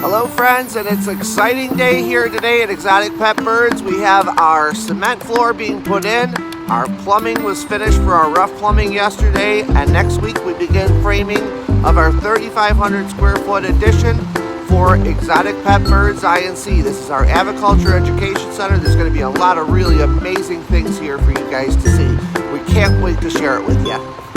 Hello friends, and it's an exciting day here today at Exotic Pet Birds. We have our cement floor being put in. Our plumbing was finished for our rough plumbing yesterday, and next week we begin framing of our 3,500 square foot addition for Exotic Pet Birds INC. This is our Aviculture Education Center. There's going to be a lot of really amazing things here for you guys to see. We can't wait to share it with you.